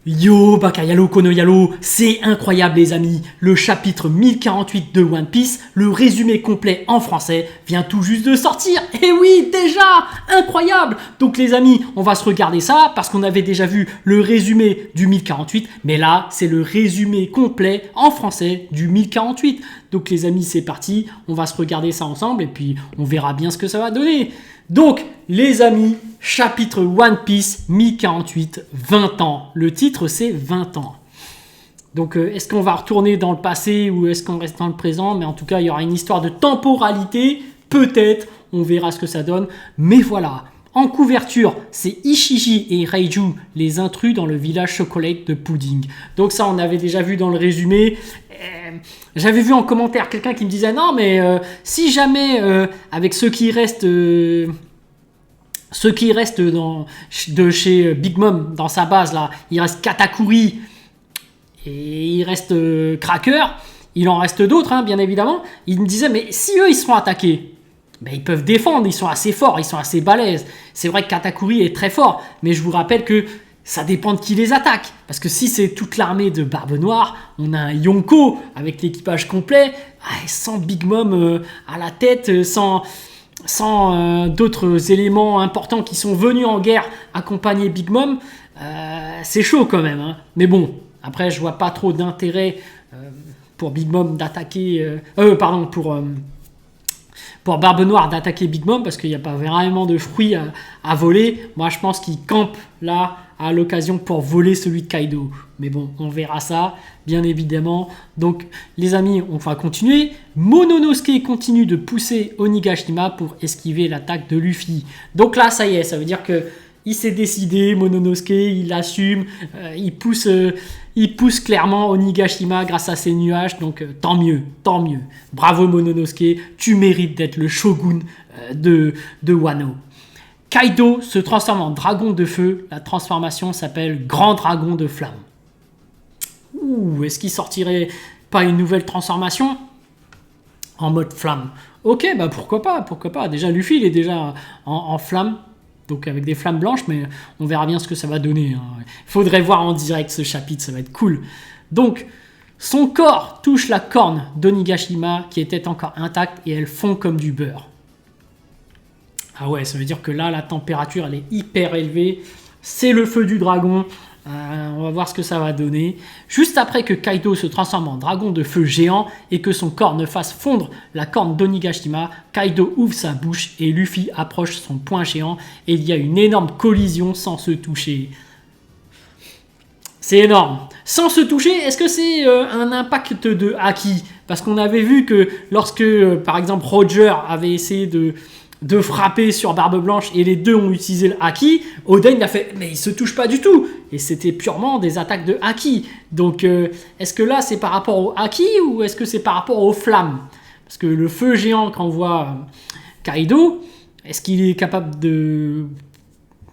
Yo, Bakayalo Konoyalo, c'est incroyable les amis, le chapitre 1048 de One Piece, le résumé complet en français, vient tout juste de sortir. Et oui, déjà, incroyable. Donc les amis, on va se regarder ça, parce qu'on avait déjà vu le résumé du 1048, mais là, c'est le résumé complet en français du 1048. Donc les amis, c'est parti, on va se regarder ça ensemble, et puis on verra bien ce que ça va donner. Donc, les amis, chapitre One Piece 1048, 20 ans. Le titre, c'est 20 ans. Donc, est-ce qu'on va retourner dans le passé ou est-ce qu'on reste dans le présent? Mais en tout cas, il y aura une histoire de temporalité. Peut-être, on verra ce que ça donne. Mais voilà, en couverture, c'est Ishiji et Reiju, les intrus dans le village Chocolate de Pudding. Donc ça, on avait déjà vu dans le résumé. J'avais vu en commentaire quelqu'un qui me disait non mais si jamais avec ceux qui restent de chez Big Mom dans sa base là, il reste Katakuri et il reste Cracker, il en reste d'autres hein, bien évidemment. Il me disait mais si eux ils seront attaqués, ben, ils peuvent défendre, ils sont assez forts, ils sont assez balèzes. C'est vrai que Katakuri est très fort, mais je vous rappelle que ça dépend de qui les attaque. Parce que si c'est toute l'armée de Barbe Noire, on a un Yonko avec l'équipage complet, sans Big Mom à la tête, sans d'autres éléments importants qui sont venus en guerre accompagner Big Mom, c'est chaud quand même. Hein. Mais bon, après je vois pas trop d'intérêt pour Big Mom d'attaquer... pour Barbe Noire d'attaquer Big Mom parce qu'il n'y a pas vraiment de fruits à voler. Moi, je pense qu'il campe là à l'occasion pour voler celui de Kaido. Mais bon, on verra ça, bien évidemment. Donc, les amis, on va continuer. Mononosuke continue de pousser Onigashima pour esquiver l'attaque de Luffy. Donc là, ça y est, ça veut dire que il s'est décidé, Mononosuke, il assume, il pousse clairement Onigashima grâce à ses nuages, donc tant mieux. Bravo Mononosuke, tu mérites d'être le shogun de Wano. Kaido se transforme en dragon de feu, la transformation s'appelle Grand Dragon de Flamme. Est-ce qu'il sortirait pas une nouvelle transformation en mode flamme? Ok, bah pourquoi pas. Déjà Luffy il est déjà en flamme. Donc avec des flammes blanches, mais on verra bien ce que ça va donner. Il faudrait voir en direct ce chapitre, ça va être cool. Donc, son corps touche la corne d'Onigashima qui était encore intacte et elle fond comme du beurre. Ah ouais, ça veut dire que là, la température, elle est hyper élevée. C'est le feu du dragon. On va voir ce que ça va donner. Juste après que Kaido se transforme en dragon de feu géant et que son corps ne fasse fondre la corne d'Onigashima, Kaido ouvre sa bouche et Luffy approche son poing géant et il y a une énorme collision sans se toucher. C'est énorme. Sans se toucher, est-ce que c'est un impact de haki? Parce qu'on avait vu que lorsque, par exemple, Roger avait essayé de frapper sur Barbe Blanche et les deux ont utilisé le haki, Oden il a fait mais il se touche pas du tout et c'était purement des attaques de haki. Donc est-ce que là c'est par rapport au haki ou est-ce que c'est par rapport aux flammes? Parce que le feu géant quand on voit Kaido, est-ce qu'il est capable de...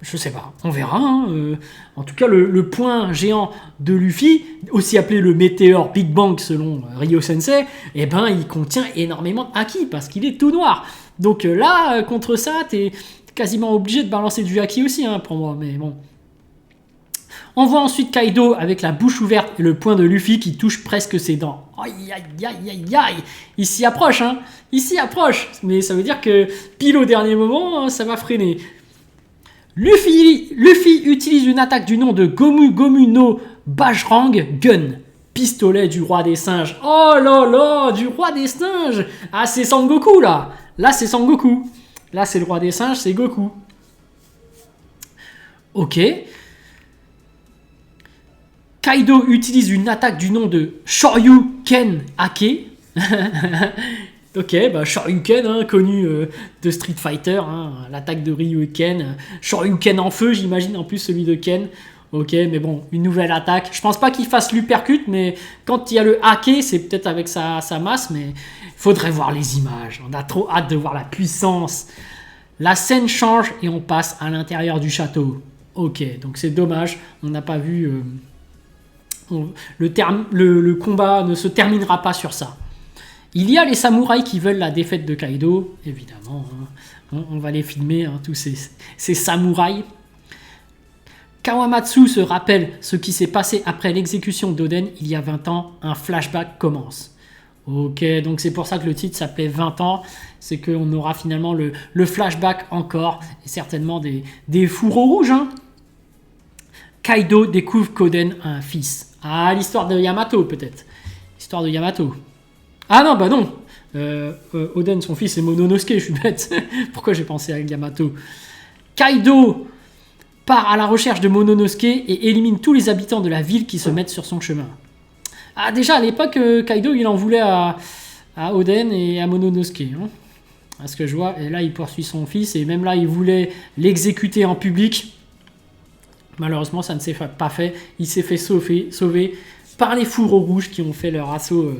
Je sais pas, on verra. Hein. En tout cas, le point géant de Luffy, aussi appelé le météore Big Bang selon Ryo Sensei, eh ben, il contient énormément de haki parce qu'il est tout noir. Donc là, contre ça, t'es quasiment obligé de balancer du haki aussi, hein, pour moi. Mais bon. On voit ensuite Kaido avec la bouche ouverte et le poing de Luffy qui touche presque ses dents. Aïe, aïe, aïe, aïe, aïe. Il s'y approche, hein. Il s'y approche. Mais ça veut dire que pile au dernier moment, ça va freiner. Luffy utilise une attaque du nom de Gomu Gomu no Bajrang Gun. Pistolet du roi des singes. Oh là là, du roi des singes. Ah, c'est Sangoku là. Là, c'est Sangoku. Là, c'est le roi des singes, c'est Goku. Ok. Kaido utilise une attaque du nom de Shoryuken Ake. Ok, bah Shoryuken, hein, connu de Street Fighter, hein, l'attaque de Ryuken. Shoryuken en feu, j'imagine, en plus celui de Ken. Ok, mais bon, une nouvelle attaque. Je pense pas qu'il fasse l'uppercut, mais quand il y a le hake, c'est peut-être avec sa masse, mais il faudrait voir les images. On a trop hâte de voir la puissance. La scène change et on passe à l'intérieur du château. Ok, donc c'est dommage, on n'a pas vu... le combat ne se terminera pas sur ça. Il y a les samouraïs qui veulent la défaite de Kaido, évidemment. Hein. On va les filmer, hein, tous ces samouraïs. Kawamatsu se rappelle ce qui s'est passé après l'exécution d'Oden il y a 20 ans. Un flashback commence. Ok, donc c'est pour ça que le titre s'appelait 20 ans. C'est qu'on aura finalement le flashback encore. Et certainement des fourreaux rouges. Hein. Kaido découvre qu'Oden a un fils. Ah, l'histoire de Yamato peut-être. L'histoire de Yamato. Ah non, bah non. Oden, son fils, c'est Mononosuke, je suis bête. Pourquoi j'ai pensé à Yamato? Kaido part à la recherche de Mononosuke et élimine tous les habitants de la ville qui se mettent sur son chemin. Ah, déjà à l'époque, Kaido il en voulait à Oden et à Mononosuke. Hein, à ce que je vois. Et là, il poursuit son fils et même là, il voulait l'exécuter en public. Malheureusement, ça ne s'est pas fait. Il s'est fait sauver par les fourreaux rouges qui ont fait leur assaut,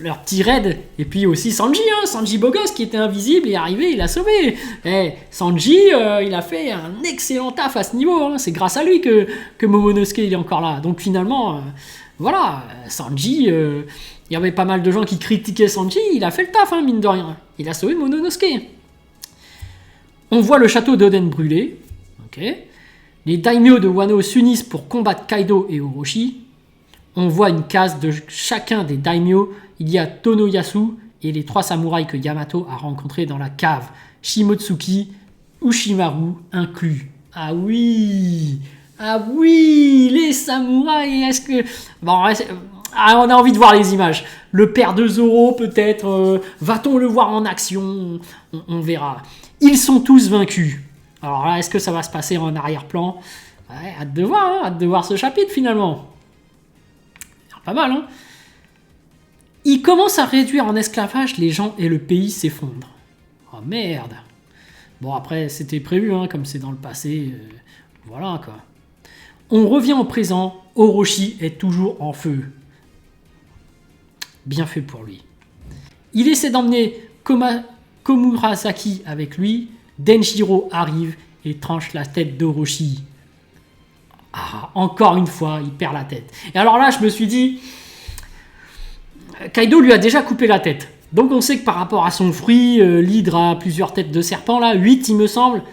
leur petit raid. Et puis aussi Sanji, hein, Sanji Bogos qui était invisible est arrivé, il a sauvé. Sanji, il a fait un excellent taf à ce niveau. Hein. C'est grâce à lui que Momonosuke il est encore là. Donc finalement, voilà, Sanji, il y avait pas mal de gens qui critiquaient Sanji, il a fait le taf, hein, mine de rien. Il a sauvé Momonosuke. On voit le château d'Oden brûlé. Ok. Les daimyo de Wano s'unissent pour combattre Kaido et Orochi. On voit une case de chacun des daimyo. Il y a Tonoyasu et les 3 samouraïs que Yamato a rencontrés dans la cave. Shimotsuki, Ushimaru inclus. Ah oui, les samouraïs. Est-ce que... Bon, on a envie de voir les images. Le père de Zoro, peut-être. Va-t-on le voir en action? On verra. Ils sont tous vaincus. Alors là, est-ce que ça va se passer en arrière-plan? Ouais, hâte de voir ce chapitre finalement. Pas mal, hein. Il commence à réduire en esclavage les gens et le pays s'effondre. Oh merde. Bon, après, c'était prévu, hein, comme c'est dans le passé. Voilà, quoi. On revient au présent. Orochi est toujours en feu. Bien fait pour lui. Il essaie d'emmener Komurasaki avec lui. Denjiro arrive et tranche la tête d'Orochi. Ah, encore une fois, il perd la tête. Et alors là, je me suis dit, Kaido lui a déjà coupé la tête. Donc on sait que par rapport à son fruit, l'hydre a plusieurs têtes de serpent, là, 8 il me semble.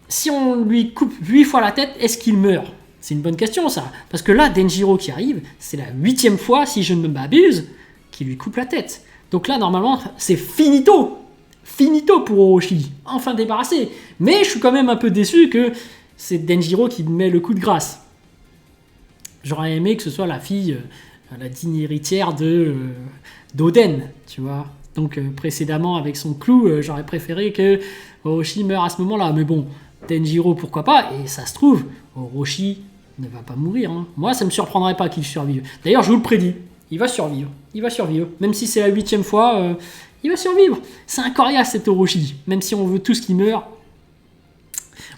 Si on lui coupe 8 fois la tête, est-ce qu'il meurt? C'est une bonne question ça. Parce que là, Denjiro qui arrive, c'est la 8e fois, si je ne m'abuse, qu'il lui coupe la tête. Donc là, normalement, c'est finito. Finito pour Orochi. Enfin débarrassé. Mais je suis quand même un peu déçu que c'est Denjiro qui met le coup de grâce. J'aurais aimé que ce soit la fille, la digne héritière d'Oden, tu vois. Donc précédemment, avec son clou, j'aurais préféré que Orochi meure à ce moment-là. Mais bon, Denjiro, pourquoi pas? Et ça se trouve, Orochi ne va pas mourir. Hein. Moi, ça ne me surprendrait pas qu'il survive. D'ailleurs, je vous le prédis, il va survivre. Il va survivre. Même si c'est la 8e fois, il va survivre. C'est un coriace, cet Orochi. Même si on veut tous qu'il meure.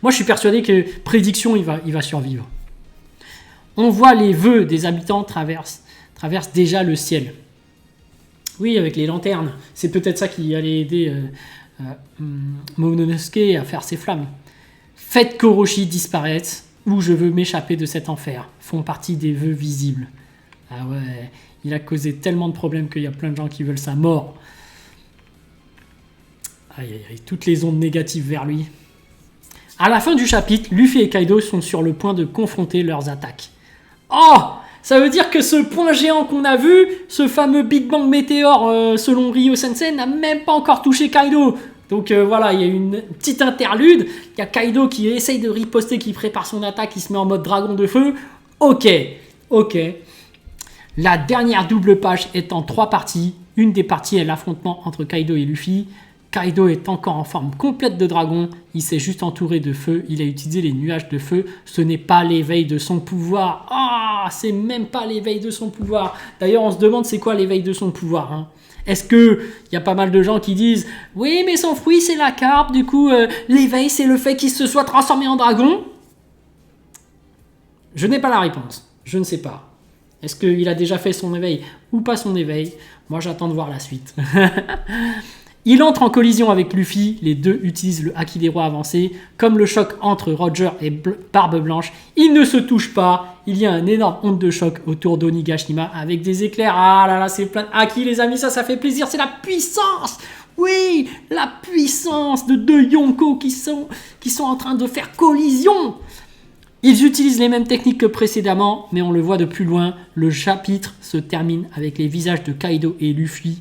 Moi, je suis persuadé que prédiction, il va survivre. On voit les vœux des habitants traversent déjà le ciel. Oui, avec les lanternes. C'est peut-être ça qui allait aider Momonosuke à faire ses flammes. Faites qu'Orochi disparaisse ou je veux m'échapper de cet enfer. Font partie des vœux visibles. Ah ouais, il a causé tellement de problèmes qu'il y a plein de gens qui veulent sa mort. Aïe, aïe, aïe, toutes les ondes négatives vers lui. À la fin du chapitre, Luffy et Kaido sont sur le point de confronter leurs attaques. Oh! Ça veut dire que ce point géant qu'on a vu, ce fameux Big Bang météore selon Ryo Sensei, n'a même pas encore touché Kaido. Donc voilà, il y a une petite interlude. Il y a Kaido qui essaye de riposter, qui prépare son attaque, qui se met en mode dragon de feu. Ok. La dernière double page est en 3 parties. Une des parties est l'affrontement entre Kaido et Luffy. Kaido est encore en forme complète de dragon, il s'est juste entouré de feu, il a utilisé les nuages de feu, ce n'est pas l'éveil de son pouvoir. Ah, c'est même pas l'éveil de son pouvoir. D'ailleurs, on se demande c'est quoi l'éveil de son pouvoir, hein. Est-ce que il y a pas mal de gens qui disent oui, mais son fruit c'est la carpe, du coup l'éveil c'est le fait qu'il se soit transformé en dragon? Je n'ai pas la réponse, je ne sais pas. Est-ce qu'il a déjà fait son éveil ou pas son éveil? Moi j'attends de voir la suite. Il entre en collision avec Luffy, les deux utilisent le Haki des rois avancé. Comme le choc entre Roger et Barbe Blanche, ils ne se touchent pas. Il y a un énorme onde de choc autour d'Onigashima avec des éclairs. Ah là là, c'est plein de Haki les amis, ça fait plaisir, c'est la puissance. Oui, la puissance de deux Yonko qui sont en train de faire collision. Ils utilisent les mêmes techniques que précédemment, mais on le voit de plus loin. Le chapitre se termine avec les visages de Kaido et Luffy,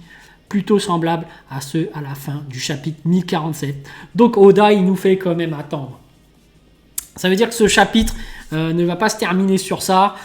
plutôt semblables à ceux à la fin du chapitre 1047. Donc Oda, il nous fait quand même attendre. Ça veut dire que ce chapitre ne va pas se terminer sur ça.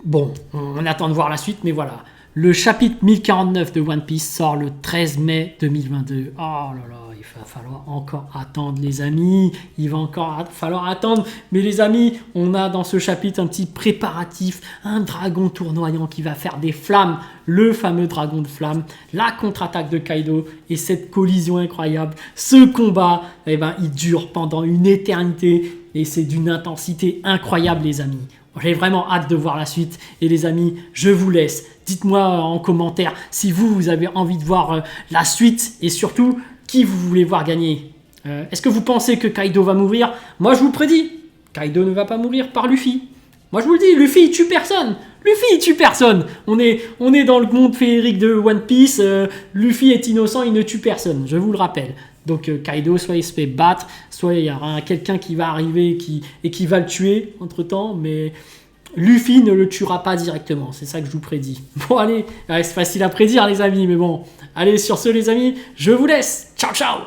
Bon, on attend de voir la suite, mais voilà. Le chapitre 1049 de One Piece sort le 13 mai 2022. Oh là là, il va falloir encore attendre les amis. Il va encore falloir attendre. Mais les amis, on a dans ce chapitre un petit préparatif. Un dragon tournoyant qui va faire des flammes. Le fameux dragon de flammes. La contre-attaque de Kaido. Et cette collision incroyable. Ce combat, eh ben, il dure pendant une éternité. Et c'est d'une intensité incroyable les amis. J'ai vraiment hâte de voir la suite. Et les amis, je vous laisse. Dites-moi en commentaire si vous avez envie de voir la suite. Et surtout, qui vous voulez voir gagner. Est-ce que vous pensez que Kaido va mourir? Moi, je vous le prédis. Kaido ne va pas mourir par Luffy. Moi, je vous le dis, Luffy, il tue personne. Luffy, il tue personne. On est dans le monde féerique de One Piece. Luffy est innocent, il ne tue personne. Je vous le rappelle. Donc Kaido, soit il se fait battre, soit il y aura quelqu'un qui va arriver et qui va le tuer entre-temps, mais Luffy ne le tuera pas directement, c'est ça que je vous prédis. Bon allez, c'est facile à prédire les amis, mais bon, allez sur ce les amis, je vous laisse, ciao ciao.